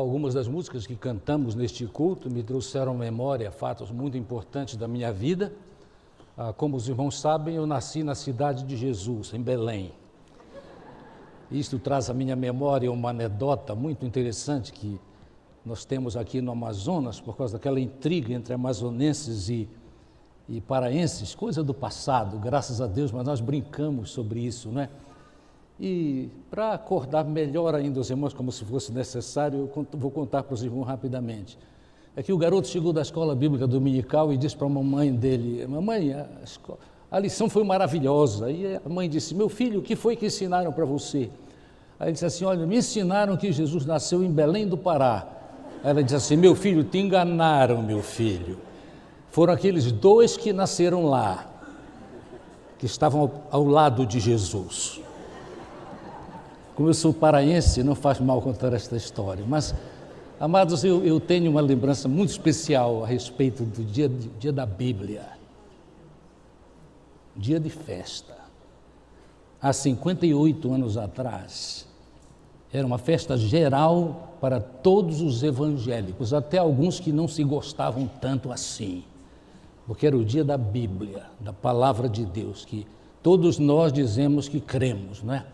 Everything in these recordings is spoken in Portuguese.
algumas das músicas que cantamos neste culto me trouxeram à memória fatos muito importantes da minha vida. Como os irmãos sabem, eu nasci na cidade de Jesus, em Belém. Isto traz à minha memória uma anedota muito interessante que nós temos aqui no Amazonas, por causa daquela intriga entre amazonenses e paraenses, coisa do passado, graças a Deus, mas nós brincamos sobre isso, né? E para acordar melhor ainda os irmãos, como se fosse necessário, eu vou contar para os irmãos rapidamente. É que o garoto chegou da escola bíblica dominical e disse para a mamãe dele: mamãe, a lição foi maravilhosa. E a mãe disse: meu filho, o que foi que ensinaram para você? Aí ele disse assim: olha, me ensinaram que Jesus nasceu em Belém do Pará. Aí ela disse assim: meu filho, te enganaram, meu filho. Foram aqueles dois que nasceram lá, que estavam ao lado de Jesus. Como eu sou paraense, não faz mal contar esta história, mas, amados, eu tenho uma lembrança muito especial a respeito do dia da Bíblia, dia de festa. Há 58 anos atrás, era uma festa geral para todos os evangélicos, até alguns que não se gostavam tanto assim, porque era o dia da Bíblia, da Palavra de Deus, que todos nós dizemos que cremos, não é?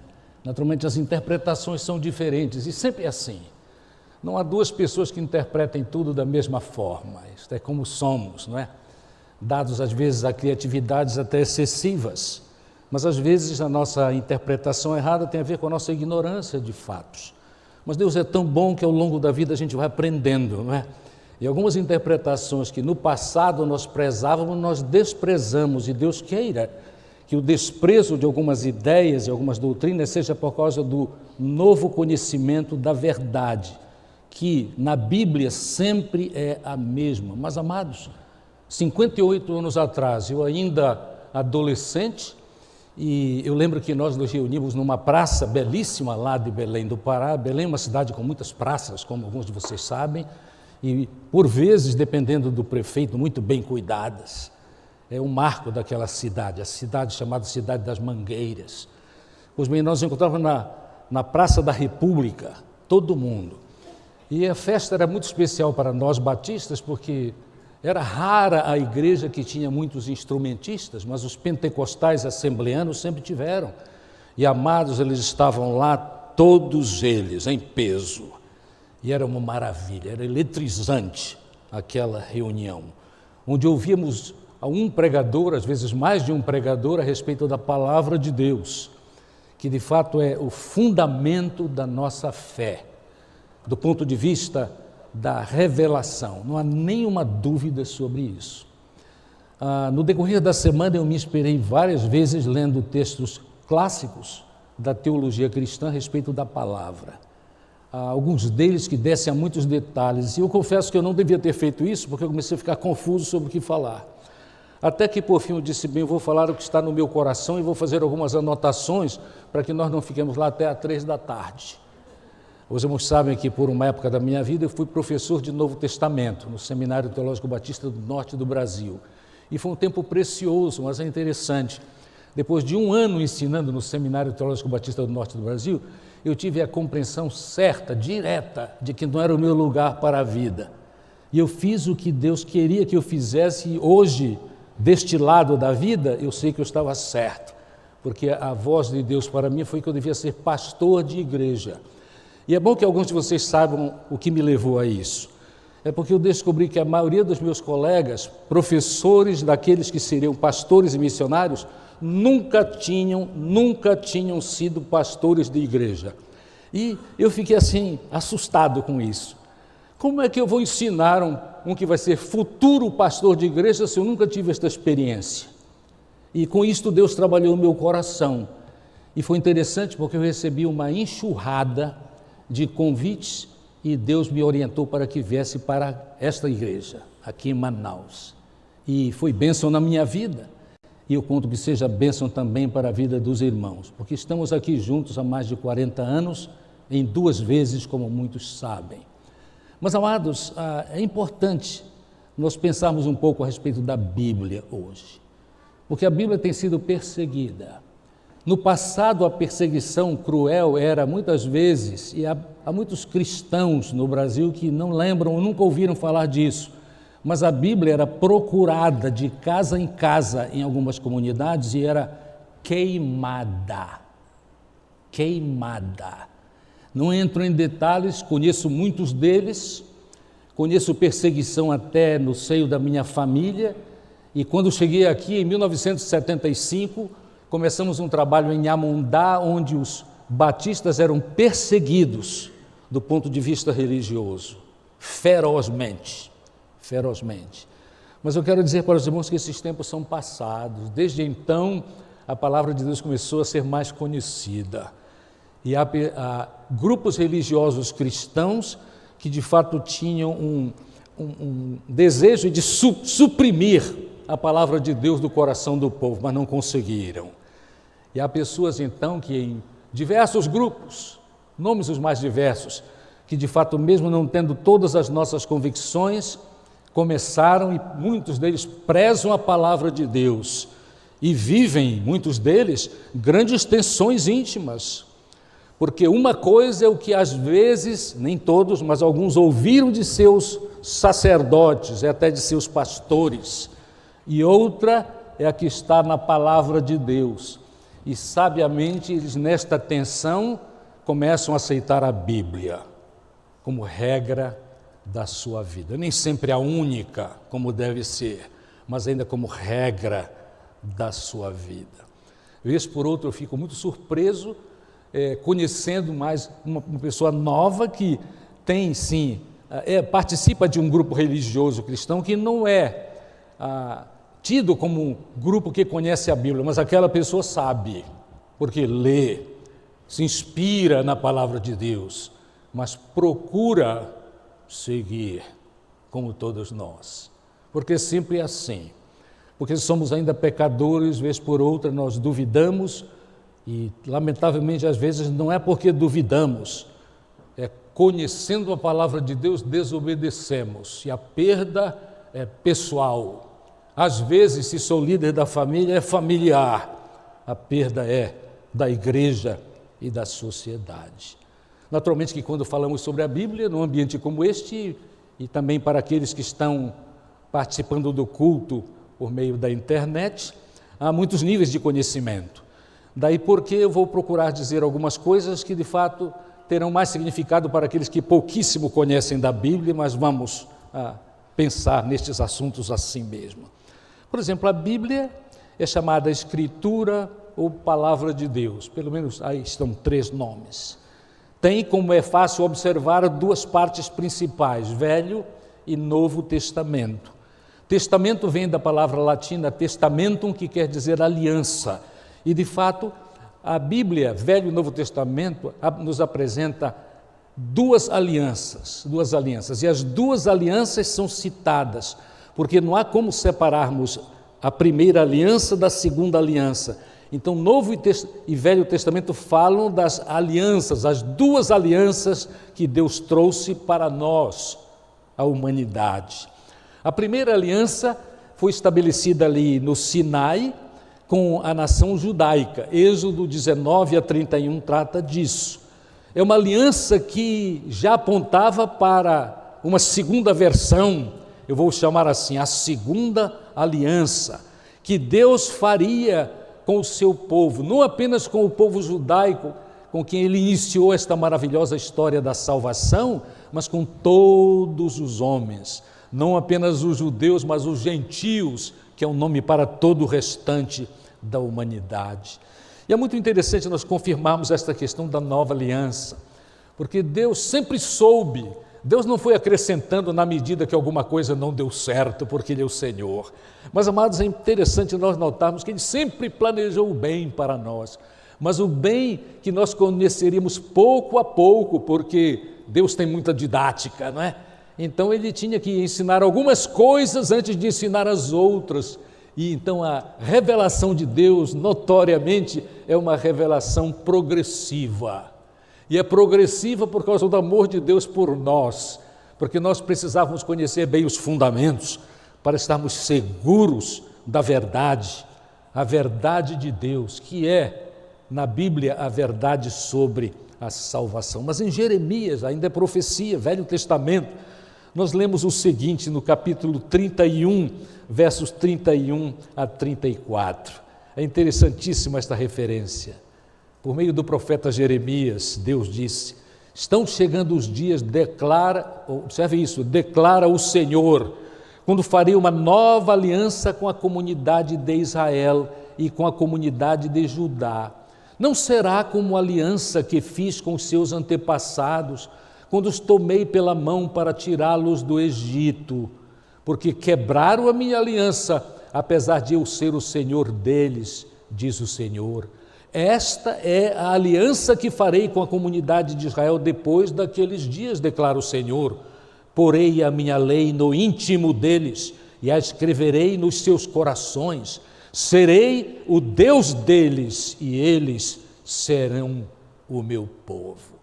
Naturalmente, as interpretações são diferentes, e sempre é assim. Não há duas pessoas que interpretem tudo da mesma forma. Isto é como somos, não é? Dados, às vezes, a criatividades até excessivas, mas, às vezes, a nossa interpretação errada tem a ver com a nossa ignorância de fatos. Mas Deus é tão bom que, ao longo da vida, a gente vai aprendendo, não é? E algumas interpretações que, no passado, nós prezávamos, nós desprezamos, e Deus queira que o desprezo de algumas ideias e algumas doutrinas seja por causa do novo conhecimento da verdade, que na Bíblia sempre é a mesma. Mas, amados, 58 anos atrás, eu ainda adolescente, e eu lembro que nós nos reunimos numa praça belíssima lá de Belém do Pará. Belém é uma cidade com muitas praças, como alguns de vocês sabem, e por vezes, dependendo do prefeito, muito bem cuidadas. É um marco daquela cidade, a cidade chamada Cidade das Mangueiras. Pois bem, nós nos encontrávamos na Praça da República, todo mundo. E a festa era muito especial para nós batistas, porque era rara a igreja que tinha muitos instrumentistas, mas os pentecostais assembleanos sempre tiveram. E, amados, eles estavam lá, todos eles, em peso. E era uma maravilha, era eletrizante aquela reunião, onde ouvíamos a um pregador, às vezes mais de um pregador, a respeito da palavra de Deus, que de fato é o fundamento da nossa fé, do ponto de vista da revelação. Não há nenhuma dúvida sobre isso. No decorrer da semana eu me inspirei várias vezes lendo textos clássicos da teologia cristã a respeito da palavra. Alguns deles que descem a muitos detalhes, e eu confesso que eu não devia ter feito isso, porque eu comecei a ficar confuso sobre o que falar. Até que, por fim, eu disse: bem, eu vou falar o que está no meu coração e vou fazer algumas anotações para que nós não fiquemos lá até às 3 da tarde. Os irmãos sabem que, por uma época da minha vida, eu fui professor de Novo Testamento no Seminário Teológico Batista do Norte do Brasil. E foi um tempo precioso, mas é interessante. Depois de um ano ensinando no Seminário Teológico Batista do Norte do Brasil, eu tive a compreensão certa, direta, de que não era o meu lugar para a vida. E eu fiz o que Deus queria que eu fizesse, e hoje, deste lado da vida, eu sei que eu estava certo, porque a voz de Deus para mim foi que eu devia ser pastor de igreja. E é bom que alguns de vocês saibam o que me levou a isso. É porque eu descobri que a maioria dos meus colegas, professores daqueles que seriam pastores e missionários, nunca tinham sido pastores de igreja. E eu fiquei assim, assustado com isso. Como é que eu vou ensinar um que vai ser futuro pastor de igreja se eu nunca tive esta experiência? E com isto Deus trabalhou no meu coração. E foi interessante porque eu recebi uma enxurrada de convites e Deus me orientou para que viesse para esta igreja, aqui em Manaus. E foi bênção na minha vida. E eu conto que seja bênção também para a vida dos irmãos, porque estamos aqui juntos há mais de 40 anos, em 2 vezes, como muitos sabem. Mas, amados, é importante nós pensarmos um pouco a respeito da Bíblia hoje, porque a Bíblia tem sido perseguida. No passado, a perseguição cruel era muitas vezes, e há muitos cristãos no Brasil que não lembram ou nunca ouviram falar disso, mas a Bíblia era procurada de casa em casa em algumas comunidades e era queimada. Queimada. Não entro em detalhes, conheço muitos deles, conheço perseguição até no seio da minha família, e quando cheguei aqui em 1975, começamos um trabalho em Amundá, onde os batistas eram perseguidos do ponto de vista religioso, ferozmente. Mas eu quero dizer para os irmãos que esses tempos são passados. Desde então, a palavra de Deus começou a ser mais conhecida. E há grupos religiosos cristãos que de fato tinham um desejo de suprimir a palavra de Deus do coração do povo, mas não conseguiram. E há pessoas então que em diversos grupos, nomes os mais diversos, que de fato mesmo não tendo todas as nossas convicções, começaram e muitos deles prezam a palavra de Deus e vivem, muitos deles, grandes tensões íntimas. Porque uma coisa é o que às vezes, nem todos, mas alguns ouviram de seus sacerdotes, e até de seus pastores, e outra é a que está na palavra de Deus. E sabiamente eles nesta tensão começam a aceitar a Bíblia como regra da sua vida. Nem sempre a única, como deve ser, mas ainda como regra da sua vida. Vez por outra eu fico muito surpreso conhecendo mais uma pessoa nova que tem sim, participa de um grupo religioso cristão que não é tido como um grupo que conhece a Bíblia, mas aquela pessoa sabe, porque lê, se inspira na palavra de Deus, mas procura seguir, como todos nós, porque sempre é assim, porque somos ainda pecadores, vez por outra nós duvidamos e, lamentavelmente, às vezes não é porque duvidamos, é conhecendo a palavra de Deus, desobedecemos, e a perda é pessoal. Às vezes, se sou líder da família, é familiar, a perda é da igreja e da sociedade. Naturalmente que quando falamos sobre a Bíblia, num ambiente como este, e também para aqueles que estão participando do culto por meio da internet, há muitos níveis de conhecimento. Daí porque eu vou procurar dizer algumas coisas que de fato terão mais significado para aqueles que pouquíssimo conhecem da Bíblia, mas vamos pensar nestes assuntos assim mesmo. Por exemplo, a Bíblia é chamada Escritura ou Palavra de Deus, pelo menos aí estão 3 nomes. Tem, como é fácil observar, 2 partes principais, Velho e Novo Testamento. Testamento vem da palavra latina testamentum, que quer dizer aliança. E, de fato, a Bíblia, Velho e Novo Testamento, nos apresenta 2 alianças. E as 2 alianças são citadas, porque não há como separarmos a primeira aliança da segunda aliança. Então, Novo e Velho Testamento falam das alianças, as 2 alianças que Deus trouxe para nós, a humanidade. A primeira aliança foi estabelecida ali no Sinai com a nação judaica. Êxodo 19 a 31 trata disso. É uma aliança que já apontava para uma segunda versão, eu vou chamar assim, a segunda aliança, que Deus faria com o seu povo, não apenas com o povo judaico, com quem ele iniciou esta maravilhosa história da salvação, mas com todos os homens, não apenas os judeus, mas os gentios, que é um nome para todo o restante da humanidade. E é muito interessante nós confirmarmos esta questão da nova aliança, porque Deus sempre soube, Deus não foi acrescentando na medida que alguma coisa não deu certo, porque Ele é o Senhor. Mas, amados, é interessante nós notarmos que Ele sempre planejou o bem para nós, mas o bem que nós conheceríamos pouco a pouco, porque Deus tem muita didática, não é? Então Ele tinha que ensinar algumas coisas antes de ensinar as outras, e então a revelação de Deus, notoriamente, é uma revelação progressiva. E é progressiva por causa do amor de Deus por nós, porque nós precisávamos conhecer bem os fundamentos para estarmos seguros da verdade, a verdade de Deus, que é na Bíblia a verdade sobre a salvação. Mas em Jeremias, ainda é profecia, Velho Testamento, nós lemos o seguinte no capítulo 31, versos 31 a 34. É interessantíssima esta referência. Por meio do profeta Jeremias, Deus disse: estão chegando os dias, observe isso, declara o Senhor, quando farei uma nova aliança com a comunidade de Israel e com a comunidade de Judá. Não será como a aliança que fiz com seus antepassados, quando os tomei pela mão para tirá-los do Egito, porque quebraram a minha aliança, apesar de eu ser o Senhor deles, diz o Senhor. Esta é a aliança que farei com a comunidade de Israel depois daqueles dias, declara o Senhor. Porei a minha lei no íntimo deles e a escreverei nos seus corações. Serei o Deus deles e eles serão o meu povo.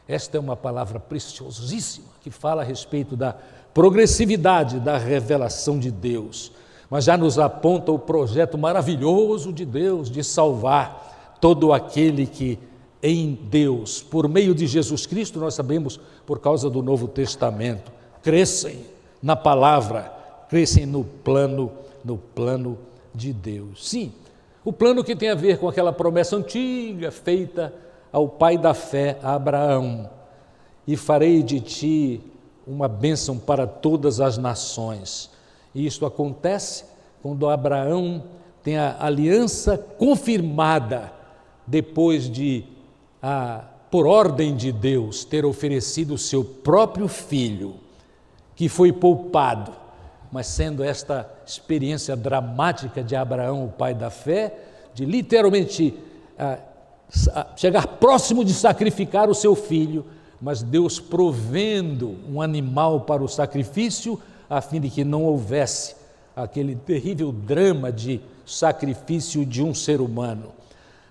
Esta é uma palavra preciosíssima que fala a respeito da progressividade da revelação de Deus, mas já nos aponta o projeto maravilhoso de Deus de salvar todo aquele que em Deus, por meio de Jesus Cristo, nós sabemos, por causa do Novo Testamento, crescem na palavra, crescem no plano de Deus. Sim, o plano que tem a ver com aquela promessa antiga feita ao pai da fé, a Abraão: e farei de ti uma bênção para todas as nações. E isto acontece quando Abraão tem a aliança confirmada, depois de, por ordem de Deus, ter oferecido o seu próprio filho, que foi poupado. Mas sendo esta experiência dramática de Abraão, o pai da fé, de literalmente chegar próximo de sacrificar o seu filho, mas Deus provendo um animal para o sacrifício, a fim de que não houvesse aquele terrível drama de sacrifício de um ser humano,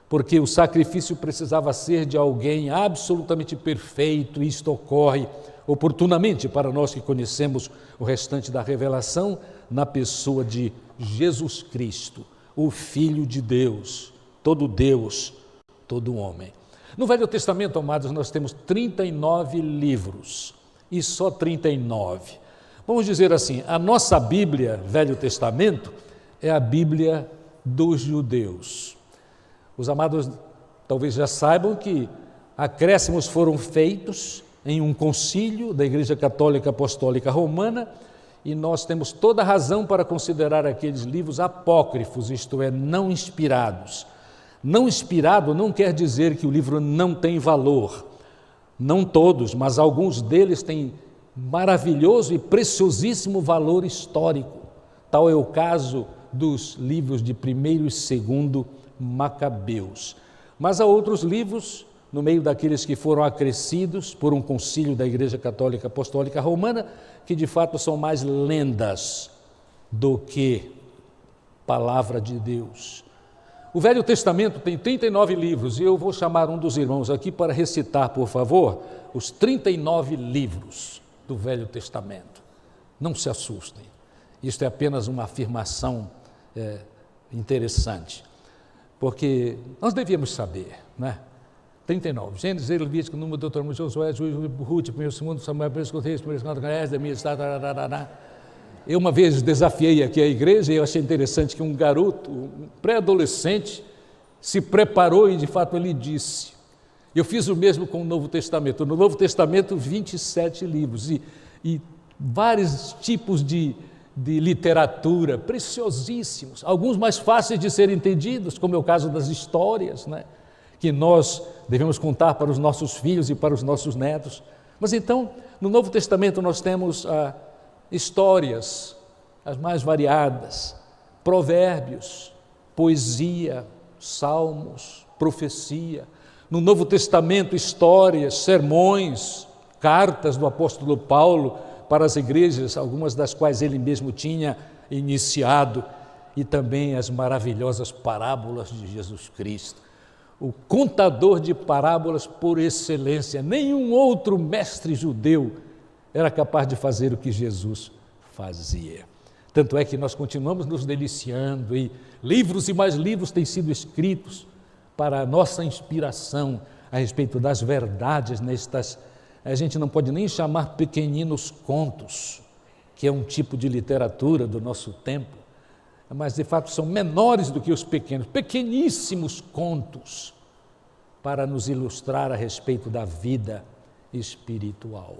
porque o sacrifício precisava ser de alguém absolutamente perfeito, e isto ocorre oportunamente para nós que conhecemos o restante da revelação, na pessoa de Jesus Cristo, o Filho de Deus, todo homem. No Velho Testamento, amados, nós temos 39 livros, e só 39. Vamos dizer assim, a nossa Bíblia, Velho Testamento, é a Bíblia dos judeus. Os amados talvez já saibam que acréscimos foram feitos em um concílio da Igreja Católica Apostólica Romana, e nós temos toda a razão para considerar aqueles livros apócrifos, isto é, não inspirados. Não inspirado não quer dizer que o livro não tem valor. Não todos, mas alguns deles têm maravilhoso e preciosíssimo valor histórico. Tal é o caso dos livros de 1º e 2º Macabeus. Mas há outros livros, no meio daqueles que foram acrescidos por um concílio da Igreja Católica Apostólica Romana, que de fato são mais lendas do que palavra de Deus. O Velho Testamento tem 39 livros, e eu vou chamar um dos irmãos aqui para recitar, por favor, os 39 livros do Velho Testamento. Não se assustem, isto é apenas uma afirmação interessante, porque nós devíamos saber, né? 39, Gênesis, Levítico, Número, Deuteronômio, Josué, Juízes, Ruth, 1º Samuel, 1º Reis, 1º Canais, Neemias, Eu uma vez desafiei aqui a igreja e eu achei interessante que um garoto, um pré-adolescente, se preparou e de fato ele disse. Eu fiz o mesmo com o Novo Testamento. No Novo Testamento, 27 livros e vários tipos de literatura, preciosíssimos, alguns mais fáceis de serem entendidos, como é o caso das histórias, né? Que nós devemos contar para os nossos filhos e para os nossos netos. Mas então, no Novo Testamento nós temos histórias, as mais variadas, provérbios, poesia, salmos, profecia. No Novo Testamento, histórias, sermões, cartas do apóstolo Paulo para as igrejas, algumas das quais ele mesmo tinha iniciado, e também as maravilhosas parábolas de Jesus Cristo. O contador de parábolas por excelência. Nenhum outro mestre judeu era capaz de fazer o que Jesus fazia. Tanto é que nós continuamos nos deliciando, e livros e mais livros têm sido escritos para a nossa inspiração a respeito das verdades a gente não pode nem chamar pequeninos contos, que é um tipo de literatura do nosso tempo, mas de fato são menores do que os pequeníssimos contos, para nos ilustrar a respeito da vida espiritual.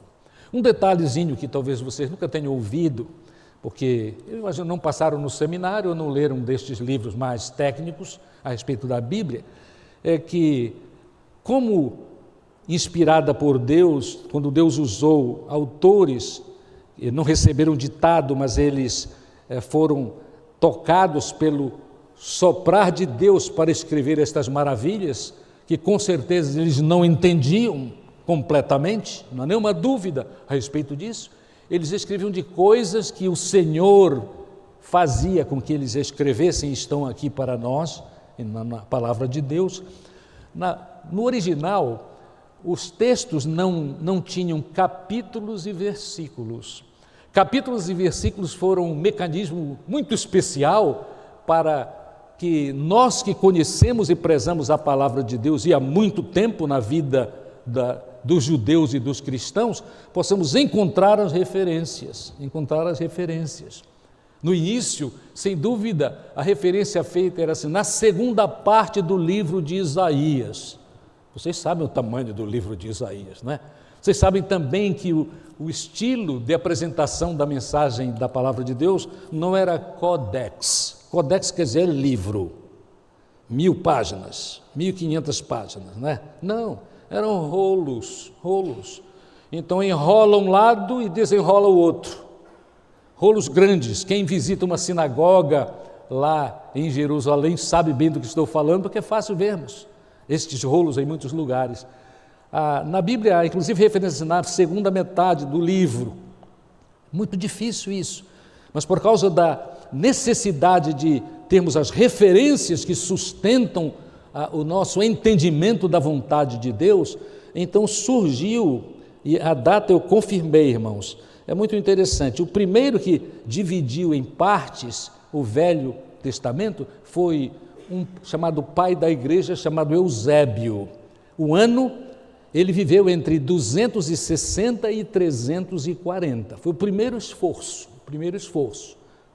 Um detalhezinho que talvez vocês nunca tenham ouvido, porque não passaram no seminário ou não leram destes livros mais técnicos a respeito da Bíblia, é que, como inspirada por Deus, quando Deus usou autores, não receberam ditado, mas eles foram tocados pelo soprar de Deus para escrever estas maravilhas, que com certeza eles não entendiam completamente, não há nenhuma dúvida a respeito disso. Eles escreviam de coisas que o Senhor fazia com que eles escrevessem, estão aqui para nós, na palavra de Deus. No original, os textos não tinham capítulos e versículos. Capítulos e versículos foram um mecanismo muito especial para que nós que conhecemos e prezamos a palavra de Deus e há muito tempo na vida dos judeus e dos cristãos, possamos encontrar as referências. No início, sem dúvida, a referência feita era assim, na segunda parte do livro de Isaías. Vocês sabem o tamanho do livro de Isaías, não é? Vocês sabem também que o estilo de apresentação da mensagem da palavra de Deus não era codex. Codex quer dizer livro, 1000 páginas, 1500 páginas, né? Não, eram rolos. Então enrola um lado e desenrola o outro. Rolos grandes. Quem visita uma sinagoga lá em Jerusalém sabe bem do que estou falando, porque é fácil vermos estes rolos em muitos lugares. Na Bíblia há inclusive referências na segunda metade do livro. Muito difícil isso, mas por causa da necessidade de termos as referências que sustentam o nosso entendimento da vontade de Deus, então surgiu, e a data eu confirmei, irmãos, é muito interessante. O primeiro que dividiu em partes o Velho Testamento foi um chamado pai da igreja, chamado Eusébio. O ano, ele viveu entre 260 e 340. Foi o primeiro esforço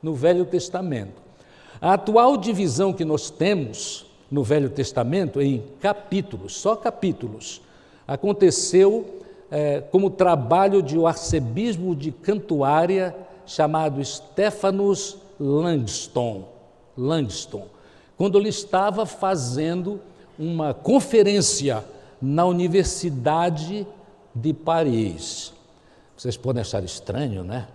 no Velho Testamento. A atual divisão que nós temos no Velho Testamento, em capítulos, só capítulos, aconteceu como trabalho de um arcebispo de Cantuária, chamado Stephanus Langston, quando ele estava fazendo uma conferência na Universidade de Paris. Vocês podem achar estranho, né?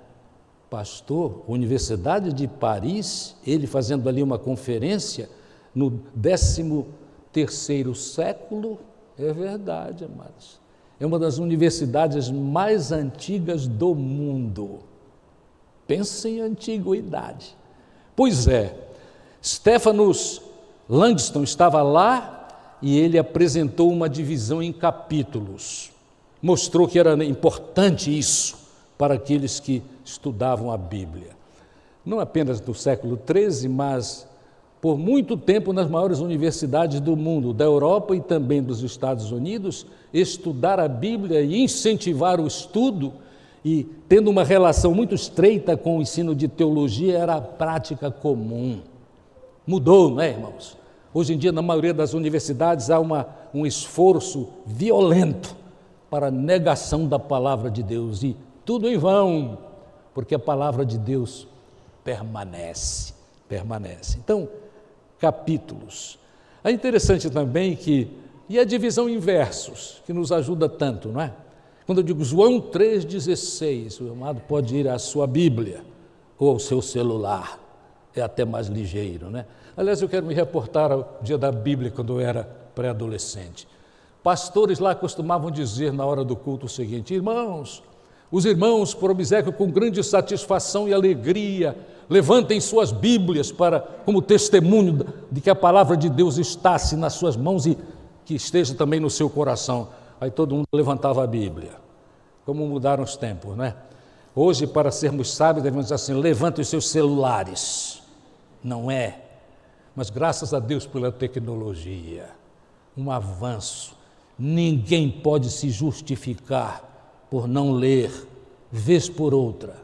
Pastor, Universidade de Paris, ele fazendo ali uma conferência no 13º século, é verdade, amados. É uma das universidades mais antigas do mundo. Pensem em antiguidade. Pois é, Stephanus Langston estava lá e ele apresentou uma divisão em capítulos. Mostrou que era importante isso para aqueles que estudavam a Bíblia. Não apenas no século XIII, mas por muito tempo nas maiores universidades do mundo, da Europa e também dos Estados Unidos, estudar a Bíblia e incentivar o estudo, e tendo uma relação muito estreita com o ensino de teologia, era a prática comum. Mudou, não é, irmãos? Hoje em dia, na maioria das universidades, há um esforço violento para a negação da palavra de Deus, e tudo em vão, porque a palavra de Deus permanece. Então, capítulos. É interessante também e a divisão em versos, que nos ajuda tanto, não é? Quando eu digo João 3,16, o amado pode ir à sua Bíblia ou ao seu celular, é até mais ligeiro, né? Aliás, eu quero me reportar ao dia da Bíblia, quando eu era pré-adolescente. Pastores lá costumavam dizer na hora do culto o seguinte: irmãos, os irmãos, por obséquio, com grande satisfação e alegria, levantem suas Bíblias como testemunho de que a palavra de Deus está-se nas suas mãos e que esteja também no seu coração. Aí todo mundo levantava a Bíblia. Como mudaram os tempos, né? Hoje, para sermos sábios, devemos dizer assim: levantem os seus celulares. Não é? Mas graças a Deus pela tecnologia. um avanço. Ninguém pode se justificar por não ler, vez por outra,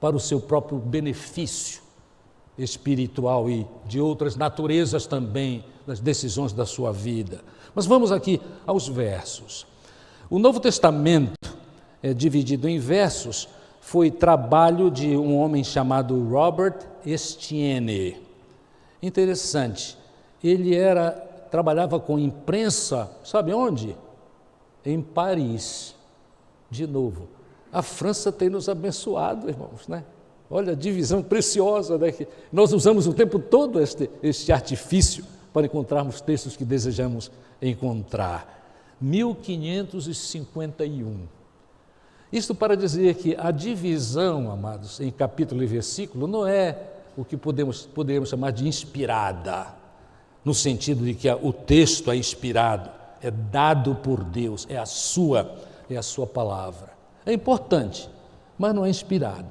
para o seu próprio benefício espiritual e de outras naturezas também, das decisões da sua vida. Mas vamos aqui aos versos. O Novo Testamento é dividido em versos, foi trabalho de um homem chamado Robert Estienne. Interessante, ele trabalhava com imprensa, sabe onde? Em Paris. De novo, a França tem nos abençoado, irmãos, né? Olha a divisão preciosa, né? Que nós usamos o tempo todo este artifício para encontrarmos textos que desejamos encontrar. 1551. Isto para dizer que a divisão, amados, em capítulo e versículo, não é o que podemos chamar de inspirada, no sentido de que o texto é inspirado, é dado por Deus, é a sua palavra. É importante, mas não é inspirado.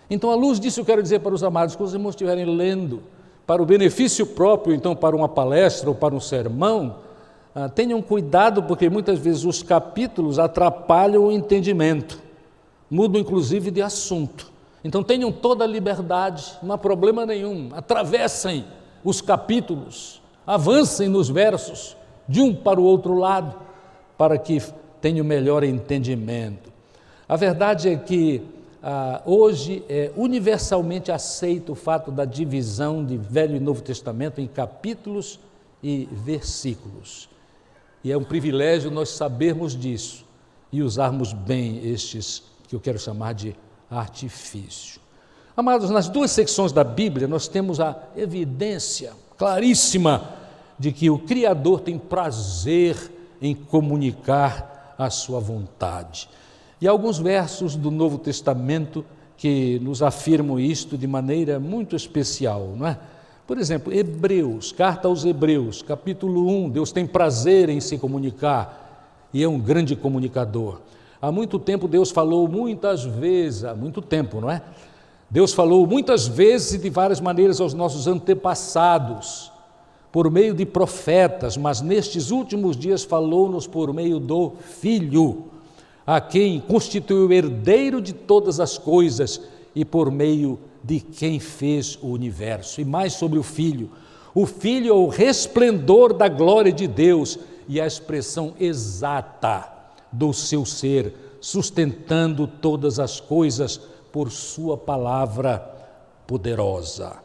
Então, à luz disso, eu quero dizer para os amados, quando os irmãos estiverem lendo, para o benefício próprio, então, para uma palestra ou para um sermão, tenham cuidado, porque muitas vezes os capítulos atrapalham o entendimento, mudam inclusive de assunto. Então tenham toda a liberdade, não há problema nenhum, atravessem os capítulos, avancem nos versos, de um para o outro lado, para que tenham melhor entendimento. A verdade é que hoje é universalmente aceito o fato da divisão de Velho e Novo Testamento em capítulos e versículos. E é um privilégio nós sabermos disso e usarmos bem estes que eu quero chamar de artifício. Amados, nas duas secções da Bíblia nós temos a evidência claríssima de que o Criador tem prazer em comunicar a sua vontade. E alguns versos do Novo Testamento que nos afirmam isto de maneira muito especial, não é? Por exemplo, Hebreus, carta aos Hebreus, capítulo 1, Deus tem prazer em se comunicar e é um grande comunicador. Há muito tempo Deus falou muitas vezes, há muito tempo, não é? Deus falou muitas vezes e de várias maneiras aos nossos antepassados, por meio de profetas, mas nestes últimos dias falou-nos por meio do Filho, a quem constituiu o herdeiro de todas as coisas e por meio de quem fez o universo. E mais sobre o Filho. O Filho é o resplendor da glória de Deus e a expressão exata do seu ser, sustentando todas as coisas por sua palavra poderosa.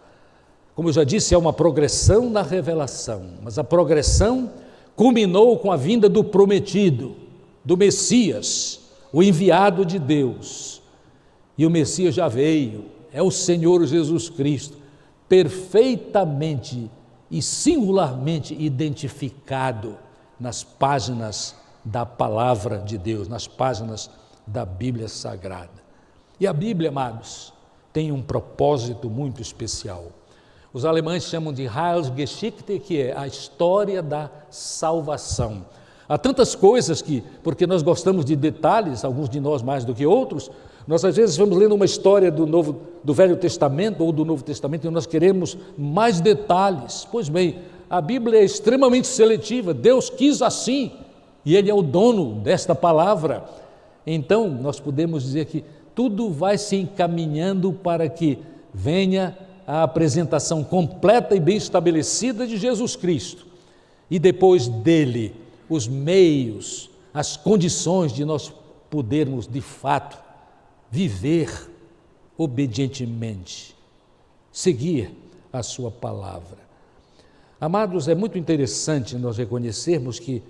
Como eu já disse, é uma progressão na revelação, mas a progressão culminou com a vinda do prometido, do Messias, o enviado de Deus. E o Messias já veio, é o Senhor Jesus Cristo, perfeitamente e singularmente identificado nas páginas da palavra de Deus, nas páginas da Bíblia Sagrada. E a Bíblia, amados, tem um propósito muito especial. Os alemães chamam de Heilsgeschichte, que é a história da salvação. Há tantas coisas que, porque nós gostamos de detalhes, alguns de nós mais do que outros, nós às vezes vamos lendo uma história do Velho Testamento ou do Novo Testamento e nós queremos mais detalhes. Pois bem, a Bíblia é extremamente seletiva, Deus quis assim, e Ele é o dono desta palavra. Então, nós podemos dizer que tudo vai se encaminhando para que venha a apresentação completa e bem estabelecida de Jesus Cristo. E depois dele, os meios, as condições de nós podermos, de fato, viver obedientemente, seguir a sua palavra. Amados, é muito interessante nós reconhecermos que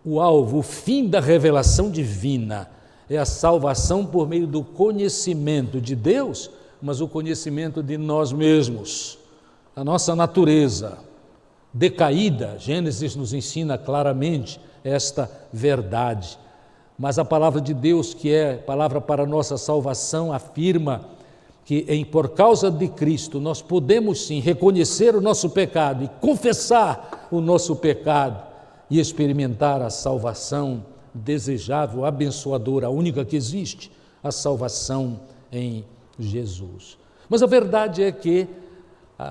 o alvo, o fim da revelação divina é a salvação por meio do conhecimento de Deus, mas o conhecimento de nós mesmos, a nossa natureza decaída. Gênesis nos ensina claramente esta verdade. Mas a palavra de Deus, que é palavra para a nossa salvação, afirma que por causa de Cristo nós podemos sim reconhecer o nosso pecado e confessar o nosso pecado e experimentar a salvação desejável, abençoadora, a única que existe, a salvação em Jesus. Mas a verdade é que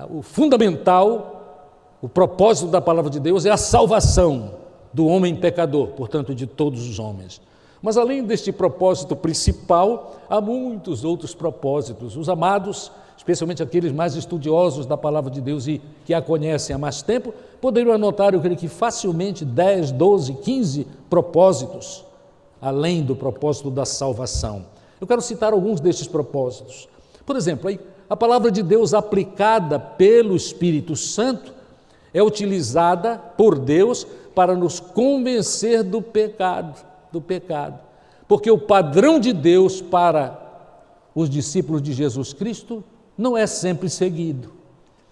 o fundamental, o propósito da palavra de Deus é a salvação, do homem pecador, portanto, de todos os homens. Mas além deste propósito principal, há muitos outros propósitos. Os amados, especialmente aqueles mais estudiosos da palavra de Deus e que a conhecem há mais tempo, poderiam anotar, eu creio que facilmente 10, 12, 15 propósitos, além do propósito da salvação. Eu quero citar alguns destes propósitos. Por exemplo, a palavra de Deus aplicada pelo Espírito Santo é utilizada por Deus para nos convencer do pecado. Porque o padrão de Deus para os discípulos de Jesus Cristo não é sempre seguido.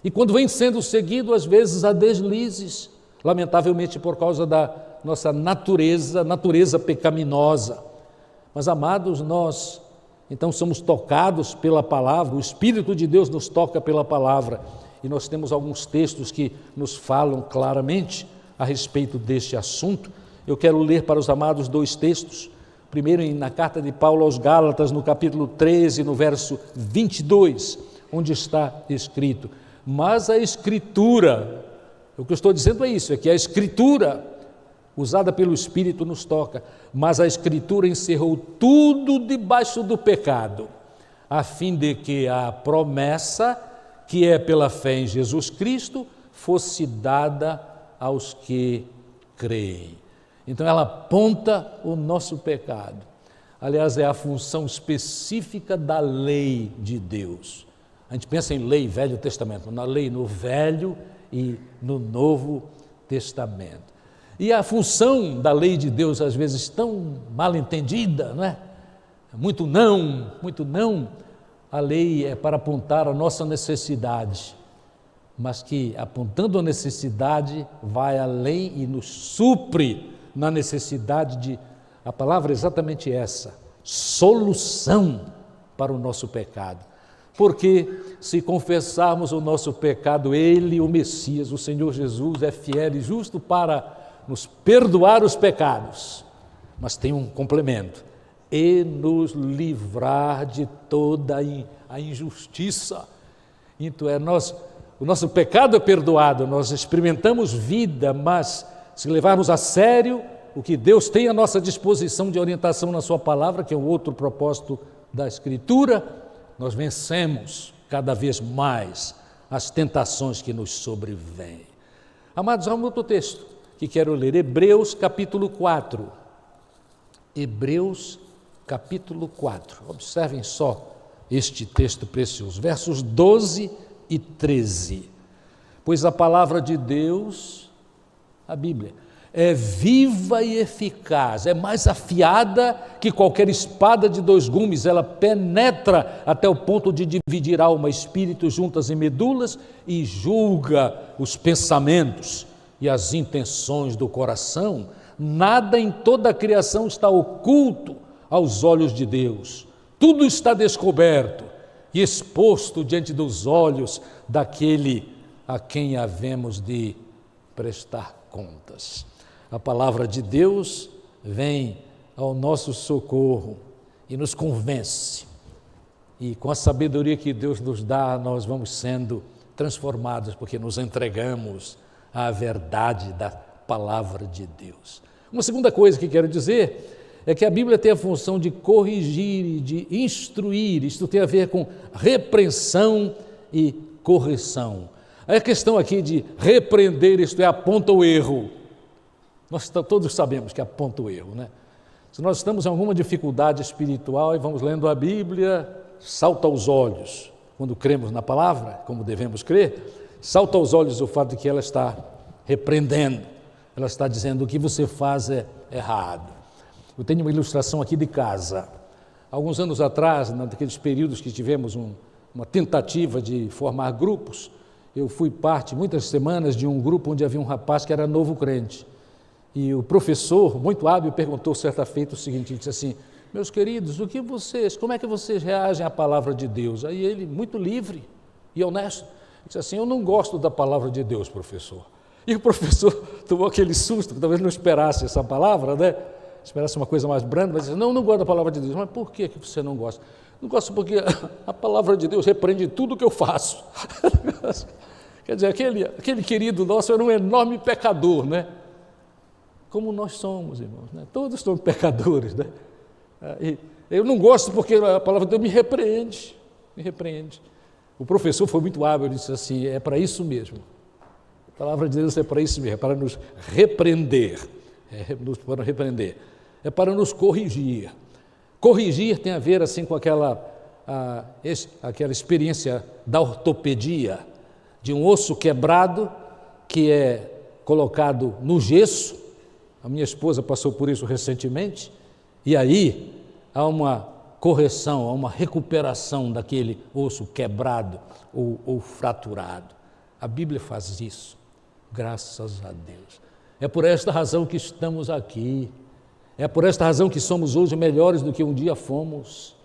E quando vem sendo seguido, às vezes há deslizes, lamentavelmente por causa da nossa natureza pecaminosa. Mas, amados, nós então somos tocados pela palavra, o Espírito de Deus nos toca pela palavra, e nós temos alguns textos que nos falam claramente a respeito deste assunto. Eu quero ler para os amados 2 textos. Primeiro, na carta de Paulo aos Gálatas, no capítulo 13, no verso 22, onde está escrito: mas a Escritura, o que eu estou dizendo é isso, é que a Escritura, usada pelo Espírito, nos toca, mas a Escritura encerrou tudo debaixo do pecado, a fim de que a promessa, que é pela fé em Jesus Cristo, fosse dada aos que creem. Então ela aponta o nosso pecado. Aliás, é a função específica da lei de Deus. A gente pensa em lei, Velho Testamento, na lei no Velho e no Novo Testamento. E a função da lei de Deus, às vezes, tão mal entendida, não é? Muito não. A lei é para apontar a nossa necessidade, mas que, apontando a necessidade, vai além e nos supre na necessidade de, a palavra é exatamente essa, solução para o nosso pecado. Porque se confessarmos o nosso pecado, Ele, o Messias, o Senhor Jesus, é fiel e justo para nos perdoar os pecados, mas tem um complemento, e nos livrar de toda a injustiça. Então o nosso pecado é perdoado, nós experimentamos vida, mas se levarmos a sério o que Deus tem à nossa disposição de orientação na sua palavra, que é um outro propósito da Escritura, nós vencemos cada vez mais as tentações que nos sobrevêm. Amados, há um outro texto que quero ler, Hebreus capítulo 4. Hebreus capítulo 4. Observem só este texto precioso, versos 12 e 13. Pois a palavra de Deus, a Bíblia, é viva e eficaz, é mais afiada que qualquer espada de 2 gumes, ela penetra até o ponto de dividir alma, espírito, juntas e medulas, e julga os pensamentos e as intenções do coração. Nada em toda a criação está oculto aos olhos de Deus. Tudo está descoberto e exposto diante dos olhos daquele a quem havemos de prestar contas. A palavra de Deus vem ao nosso socorro e nos convence. E com a sabedoria que Deus nos dá, nós vamos sendo transformados, porque nos entregamos à verdade da palavra de Deus. Uma segunda coisa que quero dizer é que a Bíblia tem a função de corrigir e de instruir. Isto tem a ver com repreensão e correção. A questão aqui de repreender, isto é, aponta o erro. Nós todos sabemos que aponta o erro, né? Se nós estamos em alguma dificuldade espiritual e vamos lendo a Bíblia, salta aos olhos, quando cremos na palavra, como devemos crer, salta aos olhos o fato de que ela está repreendendo, ela está dizendo o que você faz é errado. Eu tenho uma ilustração aqui de casa. Alguns anos atrás, naqueles períodos que tivemos uma tentativa de formar grupos, eu fui parte, muitas semanas, de um grupo onde havia um rapaz que era novo crente. E o professor, muito hábil, perguntou certa feita o seguinte, ele disse assim: meus queridos, como é que vocês reagem à palavra de Deus? Aí ele, muito livre e honesto, disse assim: eu não gosto da palavra de Deus, professor. E o professor tomou aquele susto, que talvez não esperasse essa palavra, né? Esperasse uma coisa mais branda, mas disse: não gosto da palavra de Deus. Mas por que você não gosta? Não gosto porque a palavra de Deus repreende tudo o que eu faço. Quer dizer, aquele querido nosso era um enorme pecador, né? como nós somos, irmãos, né? Todos somos pecadores, né? E eu não gosto porque a palavra de Deus me repreende, me repreende. O professor foi muito hábil, ele disse assim, é para isso mesmo. A palavra de Deus é para isso mesmo, é para nos repreender, para repreender, é para nos corrigir. Corrigir tem a ver assim com aquela experiência da ortopedia, de um osso quebrado que é colocado no gesso. A minha esposa passou por isso recentemente, e aí há uma correção, há uma recuperação daquele osso quebrado ou fraturado. A Bíblia faz isso, graças a Deus. É por esta razão que estamos aqui, é por esta razão que somos hoje melhores do que um dia fomos,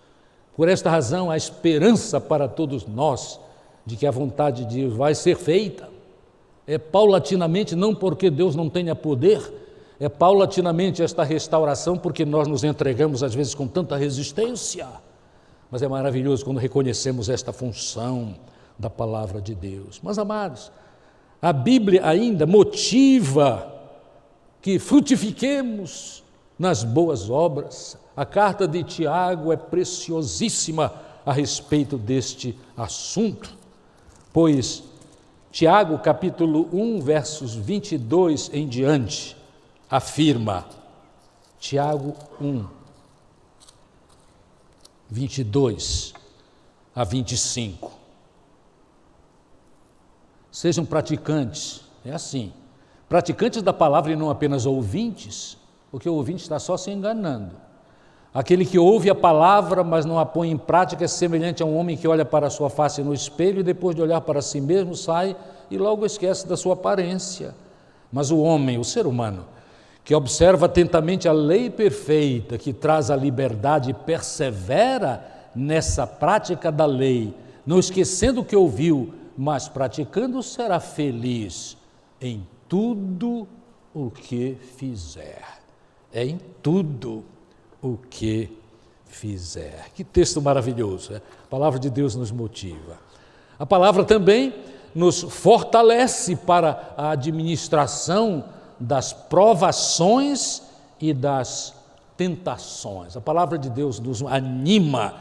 por esta razão a esperança para todos nós de que a vontade de Deus vai ser feita. É paulatinamente, não porque Deus não tenha poder, é paulatinamente esta restauração porque nós nos entregamos às vezes com tanta resistência, mas é maravilhoso quando reconhecemos esta função da palavra de Deus. Mas, amados, a Bíblia ainda motiva que frutifiquemos nas boas obras. A carta de Tiago é preciosíssima a respeito deste assunto, pois Tiago, capítulo 1, versos 22 em diante, afirma, Tiago 1, 22 a 25. Sejam praticantes, é assim, praticantes da palavra e não apenas ouvintes, porque o ouvinte está só se enganando. Aquele que ouve a palavra, mas não a põe em prática, é semelhante a um homem que olha para a sua face no espelho e depois de olhar para si mesmo sai e logo esquece da sua aparência. Mas o homem, o ser humano, que observa atentamente a lei perfeita, que traz a liberdade e persevera nessa prática da lei, não esquecendo o que ouviu, mas praticando, será feliz em tudo o que fizer. É em tudo o que fizer. Que texto maravilhoso, né? A palavra de Deus nos motiva. A palavra também nos fortalece para a administração das provações e das tentações. A palavra de Deus nos anima,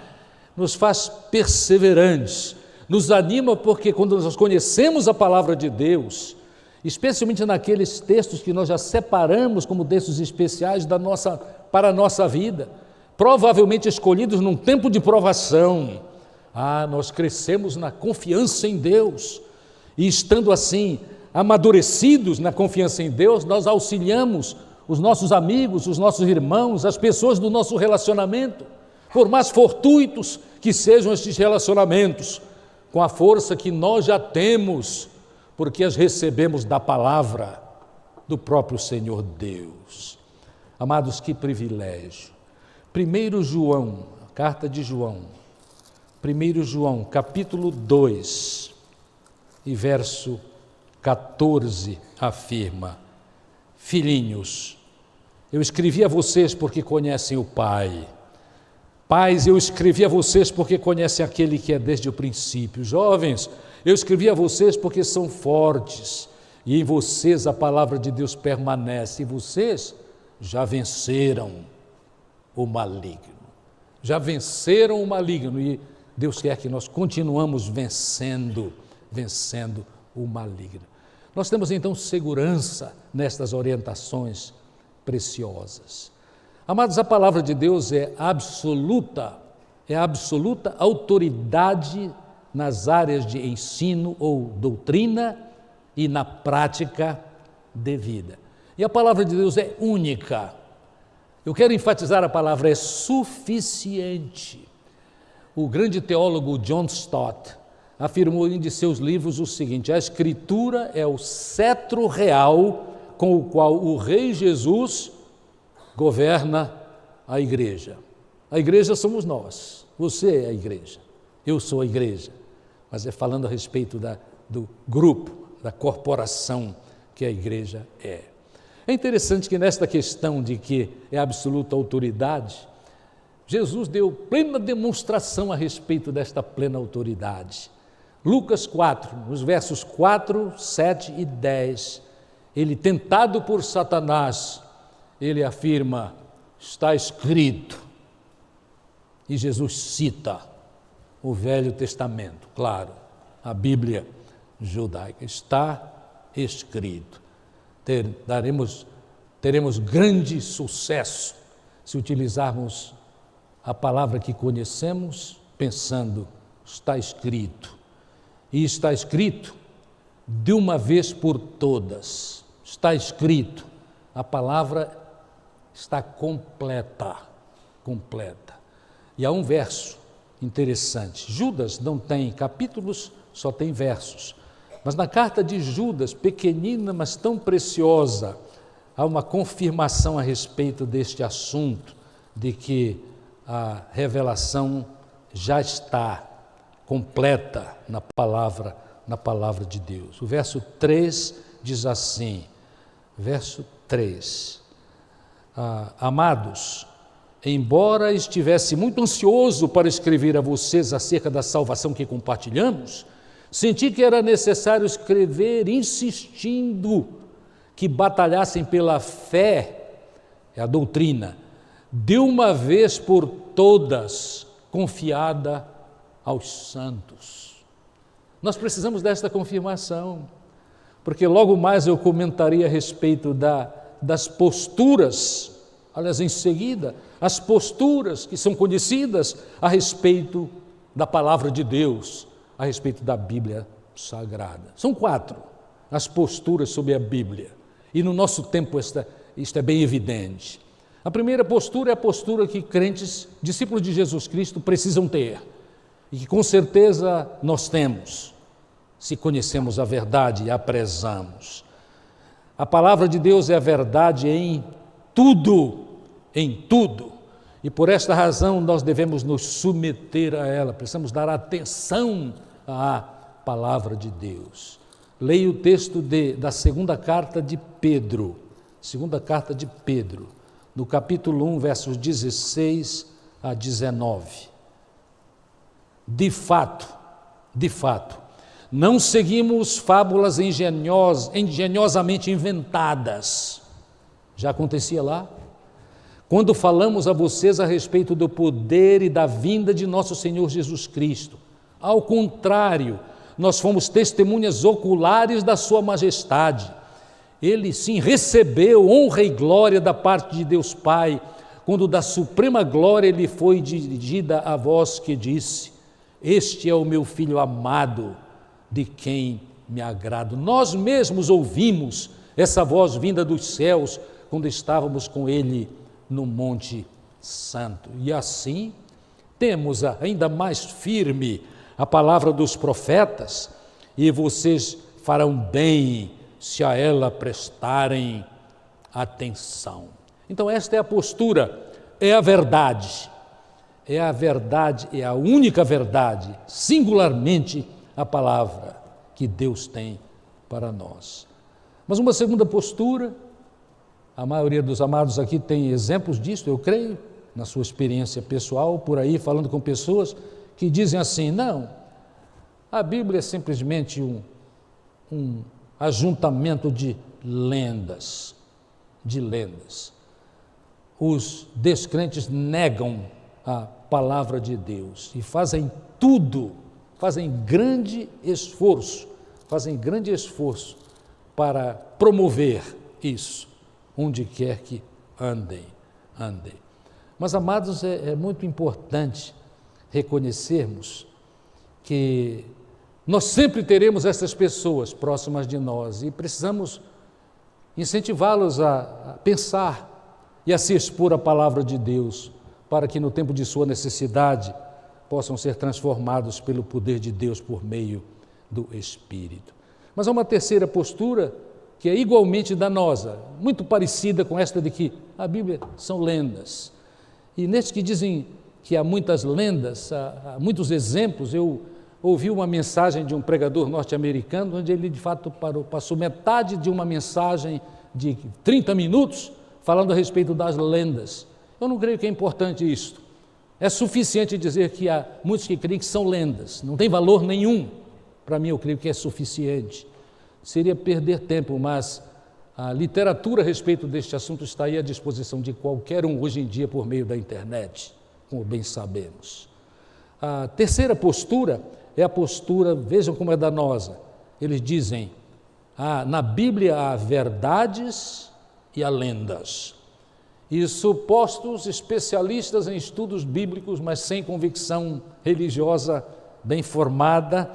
nos faz perseverantes, nos anima porque quando nós conhecemos a palavra de Deus, especialmente naqueles textos que nós já separamos como textos especiais para a nossa vida, provavelmente escolhidos num tempo de provação, nós crescemos na confiança em Deus, e estando assim, amadurecidos na confiança em Deus, nós auxiliamos os nossos amigos, os nossos irmãos, as pessoas do nosso relacionamento, por mais fortuitos que sejam estes relacionamentos, com a força que nós já temos, porque as recebemos da palavra do próprio Senhor Deus. Amados, que privilégio. 1 João, carta de João, 1 João, capítulo 2, e verso 14, afirma: filhinhos, eu escrevi a vocês porque conhecem o Pai. Pais, eu escrevi a vocês porque conhecem aquele que é desde o princípio. Jovens, eu escrevi a vocês porque são fortes, e em vocês a palavra de Deus permanece, e vocês já venceram o maligno. Já venceram o maligno, e Deus quer que nós continuamos vencendo o maligno. Nós temos então segurança nestas orientações preciosas. Amados, a palavra de Deus é absoluta autoridade nas áreas de ensino ou doutrina e na prática de vida. E a palavra de Deus é única. Eu quero enfatizar a palavra, é suficiente. O grande teólogo John Stott afirmou em um de seus livros o seguinte: a Escritura é o cetro real com o qual o Rei Jesus governa a igreja. A igreja somos nós, você é a igreja, eu sou a igreja, mas é falando a respeito do grupo, da corporação que a igreja é. É interessante que nesta questão de que é absoluta autoridade, Jesus deu plena demonstração a respeito desta plena autoridade. Lucas 4, nos versos 4, 7 e 10, ele, tentado por Satanás, ele afirma: está escrito. E Jesus cita o Velho Testamento, claro, a Bíblia judaica. Está escrito. Teremos grande sucesso se utilizarmos a palavra que conhecemos pensando: está escrito. E está escrito de uma vez por todas. Está escrito. A palavra está completa. E há um verso interessante. Judas não tem capítulos, só tem versos. Mas na carta de Judas, pequenina, mas tão preciosa, há uma confirmação a respeito deste assunto, de que a revelação já está completa na palavra de Deus. O verso 3 diz assim, verso 3, amados, embora estivesse muito ansioso para escrever a vocês acerca da salvação que compartilhamos, senti que era necessário escrever insistindo que batalhassem pela fé, a doutrina, de uma vez por todas, confiada aos santos. Nós precisamos desta confirmação, porque logo mais eu comentaria a respeito das posturas, aliás, em seguida, as posturas que são conhecidas a respeito da palavra de Deus, a respeito da Bíblia Sagrada. São 4 as posturas sobre a Bíblia, e no nosso tempo isto é bem evidente. A primeira postura é a postura que crentes, discípulos de Jesus Cristo, precisam ter, e que com certeza nós temos, se conhecemos a verdade e a prezamos. A palavra de Deus é a verdade em tudo, e por esta razão nós devemos nos submeter a ela, precisamos dar atenção à palavra de Deus. Leia o texto da segunda carta de Pedro, no capítulo 1, versos 16 a 19. De fato, não seguimos fábulas engenhosamente inventadas. Já acontecia lá? Quando falamos a vocês a respeito do poder e da vinda de nosso Senhor Jesus Cristo. Ao contrário, nós fomos testemunhas oculares da sua majestade. Ele, sim, recebeu honra e glória da parte de Deus Pai, quando da suprema glória lhe foi dirigida a voz que disse: este é o meu Filho amado, de quem me agrado. Nós mesmos ouvimos essa voz vinda dos céus, quando estávamos com ele no Monte Santo. E assim, temos ainda mais firme a palavra dos profetas, e vocês farão bem se a ela prestarem atenção. Então esta é a postura, é a verdade, é a única verdade, singularmente a palavra que Deus tem para nós. Mas uma segunda postura, a maioria dos amados aqui tem exemplos disso, eu creio, na sua experiência pessoal, por aí falando com pessoas que dizem assim: não, a Bíblia é simplesmente um ajuntamento de lendas. Os descrentes negam a palavra de Deus e fazem grande esforço para promover isso, onde quer que andem. Mas, amados, é muito importante reconhecermos que nós sempre teremos essas pessoas próximas de nós e precisamos incentivá-los a pensar e a se expor à palavra de Deus, para que no tempo de sua necessidade possam ser transformados pelo poder de Deus por meio do Espírito. Mas há uma terceira postura que é igualmente danosa, muito parecida com esta de que a Bíblia são lendas. E nesses que dizem que há muitas lendas, há muitos exemplos, eu ouvi uma mensagem de um pregador norte-americano, onde ele de fato passou metade de uma mensagem de 30 minutos falando a respeito das lendas. Eu não creio que é importante isto. É suficiente dizer que há muitos que creem que são lendas, não tem valor nenhum. Para mim, eu creio que é suficiente. Seria perder tempo, mas A literatura a respeito deste assunto está aí à disposição de qualquer um hoje em dia por meio da internet, como bem sabemos. A terceira postura é a postura, vejam como é danosa. Eles dizem, na Bíblia há verdades e há lendas. E supostos especialistas em estudos bíblicos, mas sem convicção religiosa bem formada,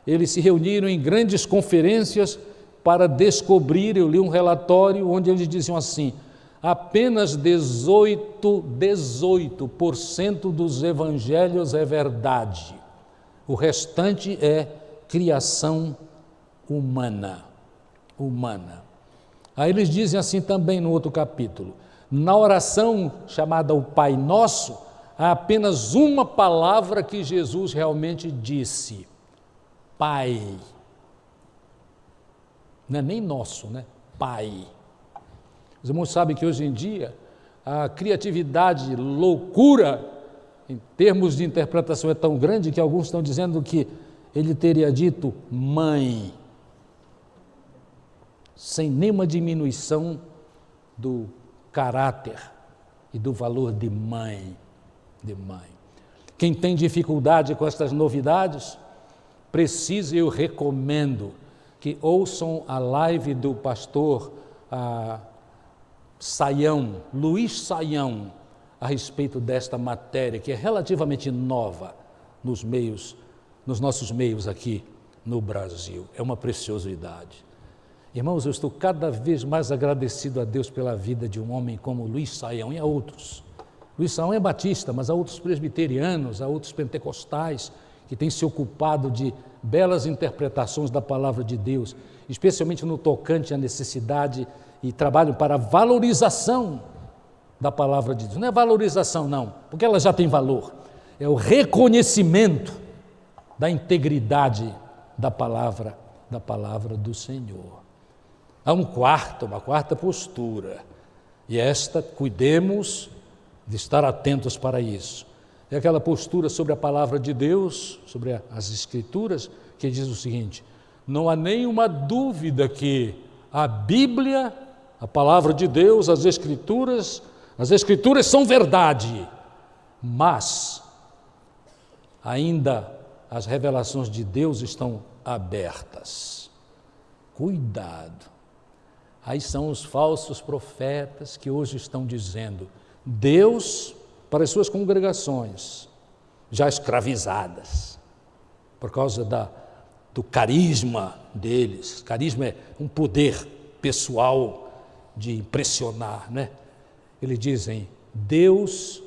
eles se reuniram em grandes conferências para descobrir. Eu li um relatório onde eles diziam assim: apenas 18% dos evangelhos é verdade, o restante é criação humana. Aí eles dizem assim também no outro capítulo: na oração chamada o Pai Nosso, há apenas uma palavra que Jesus realmente disse: Pai. Não é nem nosso, né? Pai. Os irmãos sabem que hoje em dia a criatividade, loucura, em termos de interpretação é tão grande que alguns estão dizendo que ele teria dito mãe, sem nenhuma diminuição do caráter e do valor de mãe. Quem tem dificuldade com estas novidades, precisa, eu recomendo que ouçam a live do pastor Luiz Saião, a respeito desta matéria, que é relativamente nova nos nossos meios aqui no Brasil. É uma preciosidade. Irmãos, eu estou cada vez mais agradecido a Deus pela vida de um homem como Luiz Saião e a outros. Luiz Saião é batista, mas há outros presbiterianos, há outros pentecostais que têm se ocupado de belas interpretações da palavra de Deus, especialmente no tocante à necessidade, e trabalham para a valorização da palavra de Deus. Não é valorização não, porque ela já tem valor, é o reconhecimento da integridade da palavra do Senhor. Há uma quarta postura, e esta, cuidemos de estar atentos para isso. É aquela postura sobre a palavra de Deus, sobre as Escrituras, que diz o seguinte: não há nenhuma dúvida que a Bíblia, a palavra de Deus, as Escrituras são verdade, mas ainda as revelações de Deus estão abertas. Cuidado! Aí são os falsos profetas que hoje estão dizendo: Deus, para as suas congregações já escravizadas, por causa do carisma deles. Carisma é um poder pessoal de impressionar, né? Eles dizem: Deus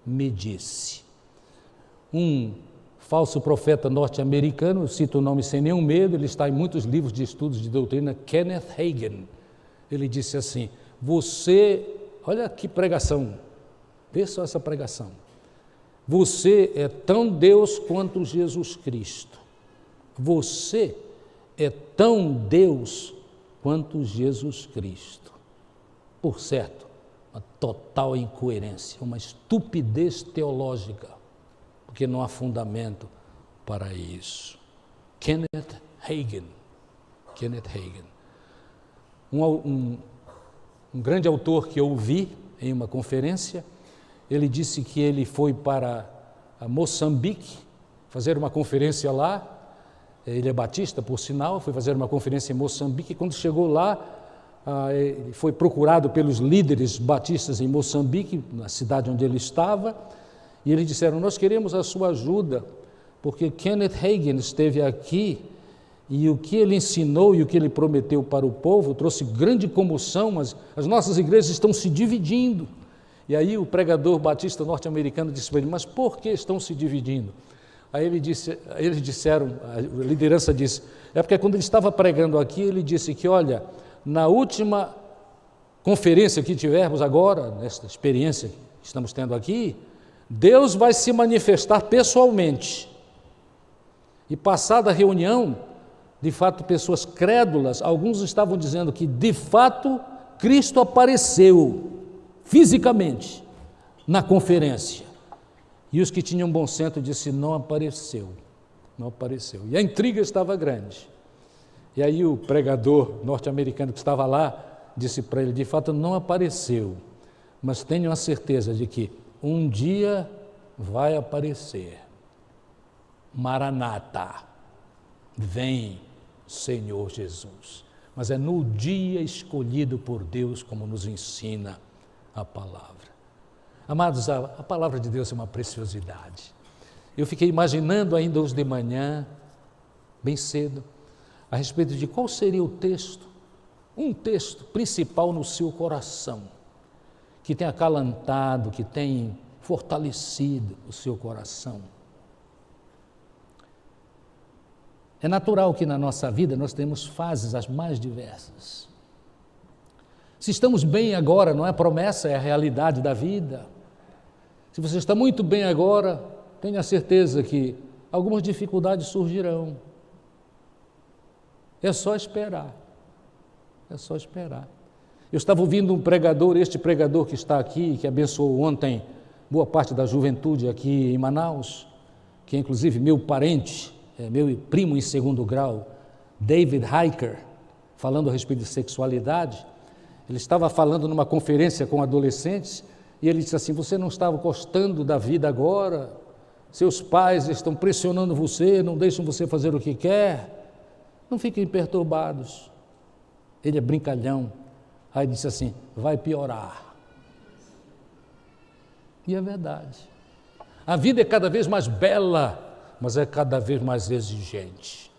me disse. Um falso profeta norte-americano, eu cito o nome sem nenhum medo, ele está em muitos livros de estudos de doutrina, Kenneth Hagin. Ele disse assim: olha que pregação, vê só essa pregação. Você é tão Deus quanto Jesus Cristo. Você é tão Deus quanto Jesus Cristo. Por certo, uma total incoerência, uma estupidez teológica, porque não há fundamento para isso. Kenneth Hagin. Um grande autor que eu ouvi em uma conferência, ele disse que ele foi para Moçambique fazer uma conferência lá. Ele é batista, por sinal, foi fazer uma conferência em Moçambique, e quando chegou lá, ele foi procurado pelos líderes batistas em Moçambique, na cidade onde ele estava, e eles disseram: nós queremos a sua ajuda, porque Kenneth Hagin esteve aqui, e o que ele ensinou e o que ele prometeu para o povo trouxe grande comoção, mas as nossas igrejas estão se dividindo. E aí o pregador batista norte-americano disse para ele: mas por que estão se dividindo? Aí eles disseram, a liderança disse: é porque quando ele estava pregando aqui, ele disse que, olha, na última conferência que tivermos agora, nesta experiência que estamos tendo aqui, Deus vai se manifestar pessoalmente. E passada a reunião, de fato, pessoas crédulas, alguns estavam dizendo que, de fato, Cristo apareceu fisicamente na conferência. E os que tinham bom senso disseram: não apareceu. E a intriga estava grande. E aí o pregador norte-americano que estava lá disse para ele, de fato não apareceu, mas tenho a certeza de que um dia vai aparecer. Maranata, vem Senhor Jesus. Mas é no dia escolhido por Deus, como nos ensina a palavra. Amados, a palavra de Deus é uma preciosidade. Eu fiquei imaginando ainda hoje de manhã, bem cedo, a respeito de qual seria o texto, um texto principal no seu coração, que tem acalantado, que tem fortalecido o seu coração. É natural que na nossa vida nós temos fases as mais diversas. Se estamos bem agora, não é promessa, é a realidade da vida. Se você está muito bem agora, tenha certeza que algumas dificuldades surgirão. É só esperar. É só esperar. Eu estava ouvindo um pregador, este pregador que está aqui, que abençoou ontem boa parte da juventude aqui em Manaus, que é inclusive meu parente, meu primo em segundo grau, David Hiker, falando a respeito de sexualidade. Ele estava falando numa conferência com adolescentes e ele disse assim, você não estava gostando da vida agora? Seus pais estão pressionando você, não deixam você fazer o que quer? Não fiquem perturbados. Ele é brincalhão. Aí disse assim, vai piorar. E é verdade. A vida é cada vez mais bela, mas é cada vez mais exigente.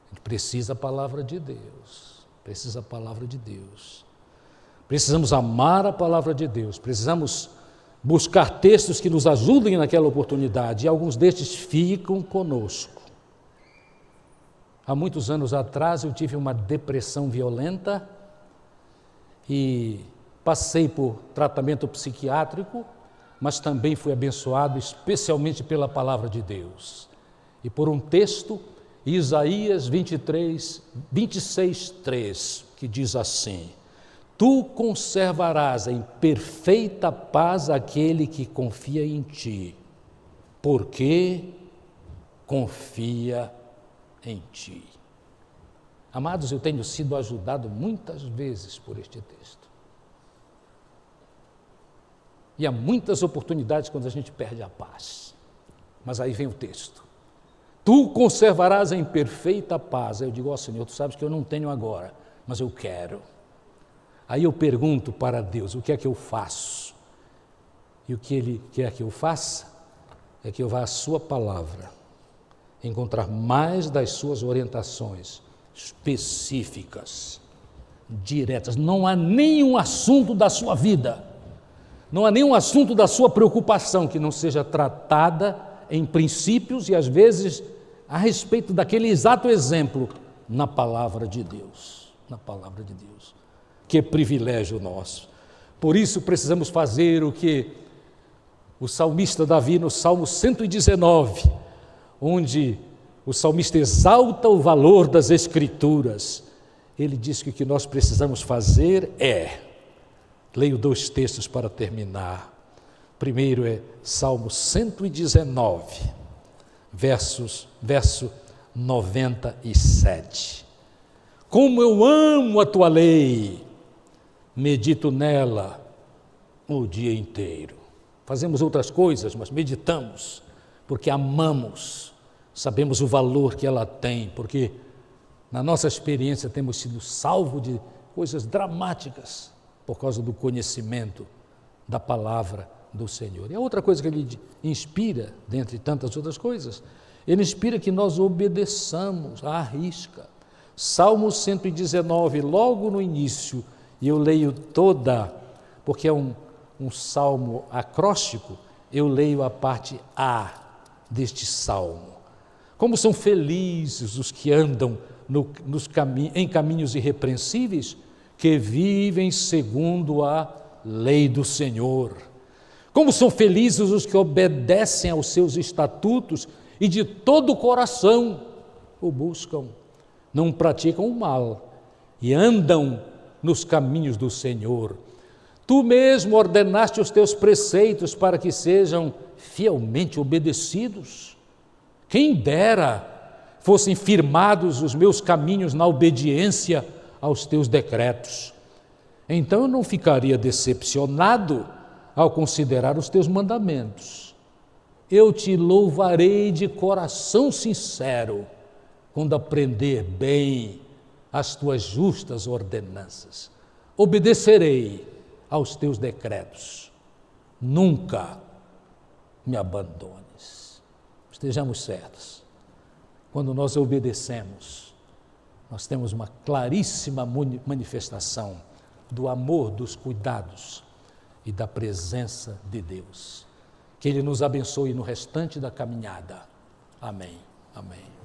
A gente precisa a palavra de Deus. Precisa a palavra de Deus. Precisamos amar a palavra de Deus. Precisamos buscar textos que nos ajudem naquela oportunidade. E alguns destes ficam conosco. Há muitos anos atrás eu tive uma depressão violenta e passei por tratamento psiquiátrico, mas também fui abençoado especialmente pela palavra de Deus. E por um texto, Isaías 26:3, que diz assim, tu conservarás em perfeita paz aquele que confia em ti, porque confia em ti. Amados, eu tenho sido ajudado muitas vezes por este texto. E há muitas oportunidades quando a gente perde a paz. Mas aí vem o texto. Tu conservarás em perfeita paz. Aí eu digo, ó Senhor, tu sabes que eu não tenho agora, mas eu quero. Aí eu pergunto para Deus, o que é que eu faço? E o que Ele quer que eu faça é que eu vá à sua palavra, encontrar mais das suas orientações específicas, diretas. Não há nenhum assunto da sua vida, não há nenhum assunto da sua preocupação que não seja tratada em princípios e às vezes a respeito daquele exato exemplo na palavra de Deus, na palavra de Deus. Que privilégio nosso. Por isso precisamos fazer o que o salmista Davi no Salmo 119, onde o salmista exalta o valor das Escrituras. Ele diz que o que nós precisamos fazer é, leio 2 textos para terminar. Primeiro é Salmo 119, verso 97. Como eu amo a tua lei, medito nela o dia inteiro. Fazemos outras coisas, mas meditamos, porque amamos, sabemos o valor que ela tem, porque na nossa experiência temos sido salvos de coisas dramáticas por causa do conhecimento da palavra do Senhor. E a outra coisa que ele inspira, dentre tantas outras coisas, ele inspira que nós obedeçamos à risca. Salmo 119, logo no início, e eu leio toda, porque é um salmo acróstico, eu leio a parte A deste salmo. Como são felizes os que andam em caminhos irrepreensíveis, que vivem segundo a lei do Senhor. Como são felizes os que obedecem aos seus estatutos e de todo o coração o buscam. Não praticam o mal e andam nos caminhos do Senhor. Tu mesmo ordenaste os teus preceitos para que sejam fielmente obedecidos. Quem dera fossem firmados os meus caminhos na obediência aos teus decretos. Então eu não ficaria decepcionado ao considerar os teus mandamentos. Eu te louvarei de coração sincero quando aprender bem as tuas justas ordenanças. Obedecerei aos teus decretos. Nunca me abandones. Estejamos certos. Quando nós obedecemos, nós temos uma claríssima manifestação do amor, dos cuidados e da presença de Deus. Que Ele nos abençoe no restante da caminhada. Amém. Amém.